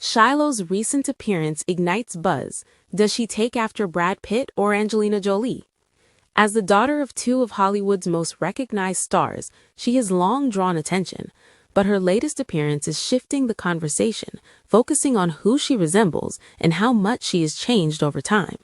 Shiloh's recent appearance ignites buzz. Does she take after Brad Pitt or Angelina Jolie? As the daughter of two of Hollywood's most recognized stars, she has long drawn attention. But her latest appearance is shifting the conversation, focusing on who she resembles and how much she has changed over time.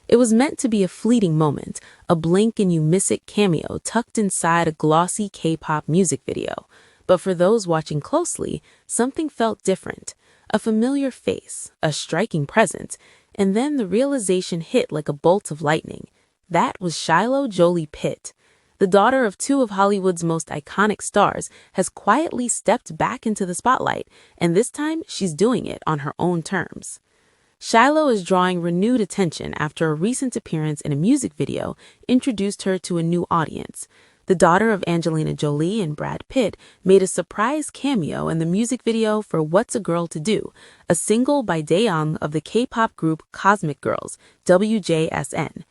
It was meant to be a fleeting moment, a blink and you miss it cameo tucked inside a glossy K-pop music video. But for those watching closely, something felt different. A familiar face, a striking presence, and then the realization hit like a bolt of lightning. That was Shiloh Jolie Pitt. The daughter of two of Hollywood's most iconic stars has quietly stepped back into the spotlight, and this time she's doing it on her own terms. Shiloh is drawing renewed attention after a recent appearance in a music video introduced her to a new audience. The daughter of Angelina Jolie and Brad Pitt made a surprise cameo in the music video for What's a Girl to Do, a single by Daeyoung of the K-pop group Cosmic Girls, WJSN.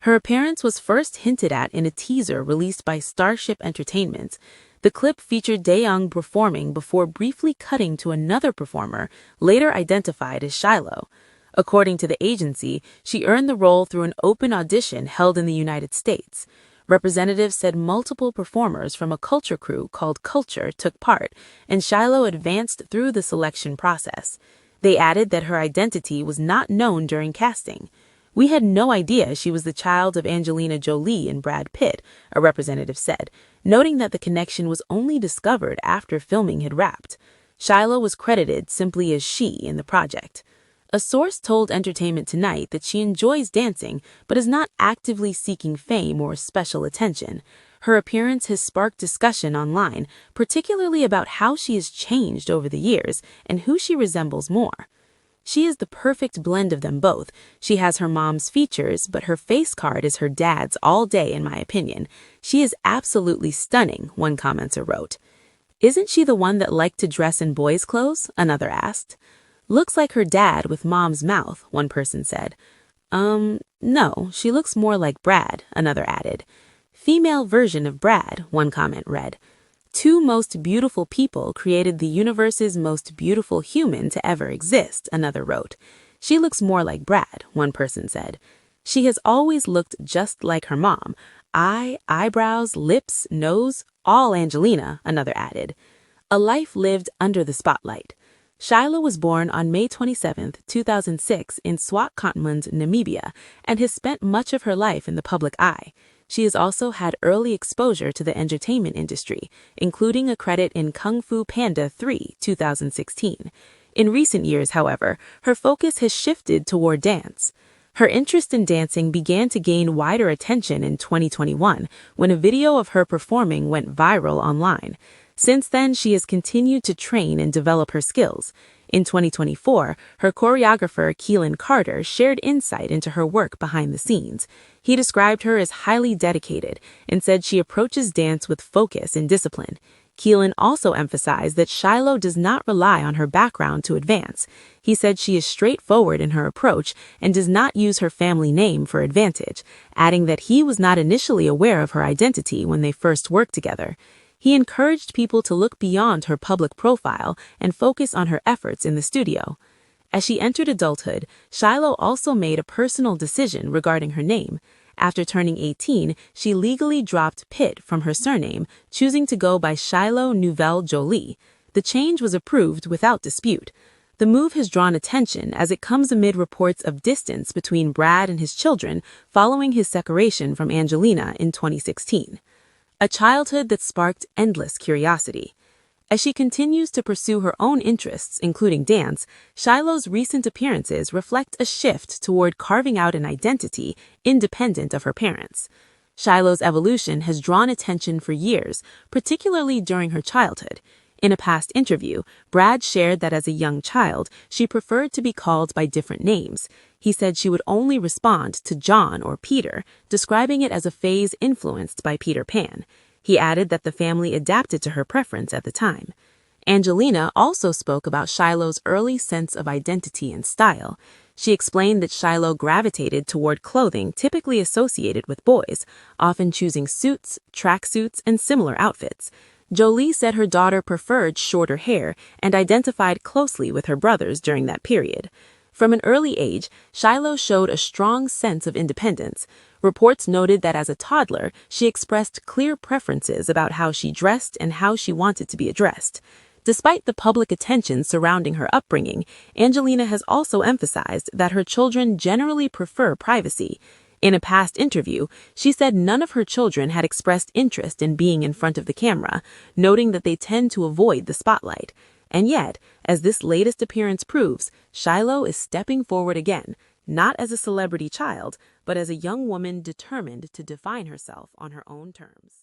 Her appearance was first hinted at in a teaser released by Starship Entertainment. The clip featured Daeyoung performing before briefly cutting to another performer, later identified as Shiloh. According to the agency, she earned the role through an open audition held in the United States. Representatives said multiple performers from a culture crew called Culture took part, and Shiloh advanced through the selection process. They added that her identity was not known during casting. "We had no idea she was the child of Angelina Jolie and Brad Pitt," a representative said, noting that the connection was only discovered after filming had wrapped. Shiloh was credited simply as she in the project. A source told Entertainment Tonight that she enjoys dancing but is not actively seeking fame or special attention. Her appearance has sparked discussion online, particularly about how she has changed over the years and who she resembles more. "She is the perfect blend of them both. She has her mom's features, but her face card is her dad's all day, in my opinion. She is absolutely stunning," one commenter wrote. "Isn't she the one that liked to dress in boys' clothes?" another asked. "Looks like her dad with mom's mouth," one person said. No, she looks more like Brad," another added. "Female version of Brad," one comment read. "Two most beautiful people created the universe's most beautiful human to ever exist," another wrote. "She looks more like Brad," one person said. "She has always looked just like her mom. Eyebrows, lips, nose, all Angelina," another added. A life lived under the spotlight. Shiloh was born on May 27, 2006 in Swakopmund, Namibia, and has spent much of her life in the public eye. She has also had early exposure to the entertainment industry, including a credit in Kung Fu Panda 3, 2016. In recent years, however, her focus has shifted toward dance. Her interest in dancing began to gain wider attention in 2021 when a video of her performing went viral online. Since then, she has continued to train and develop her skills. In 2024, her choreographer Keelan Carter shared insight into her work behind the scenes. He described her as highly dedicated and said she approaches dance with focus and discipline. Keelan also emphasized that Shiloh does not rely on her background to advance. He said she is straightforward in her approach and does not use her family name for advantage, adding that he was not initially aware of her identity when they first worked together. He encouraged people to look beyond her public profile and focus on her efforts in the studio. As she entered adulthood, Shiloh also made a personal decision regarding her name. After turning 18, she legally dropped Pitt from her surname, choosing to go by Shiloh Nouvelle Jolie. The change was approved without dispute. The move has drawn attention as it comes amid reports of distance between Brad and his children following his separation from Angelina in 2016. A childhood that sparked endless curiosity. As she continues to pursue her own interests, including dance, Shiloh's recent appearances reflect a shift toward carving out an identity independent of her parents. Shiloh's evolution has drawn attention for years, particularly during her childhood. In a past interview, Brad shared that as a young child, she preferred to be called by different names. He said she would only respond to John or Peter, describing it as a phase influenced by Peter Pan. He added that the family adapted to her preference at the time. Angelina also spoke about Shiloh's early sense of identity and style. She explained that Shiloh gravitated toward clothing typically associated with boys, often choosing suits, tracksuits, and similar outfits. Jolie said her daughter preferred shorter hair and identified closely with her brothers during that period. From an early age, Shiloh showed a strong sense of independence. Reports noted that as a toddler, she expressed clear preferences about how she dressed and how she wanted to be addressed. Despite the public attention surrounding her upbringing, Angelina has also emphasized that her children generally prefer privacy. In a past interview, she said none of her children had expressed interest in being in front of the camera, noting that they tend to avoid the spotlight. And yet, as this latest appearance proves, Shiloh is stepping forward again, not as a celebrity child, but as a young woman determined to define herself on her own terms.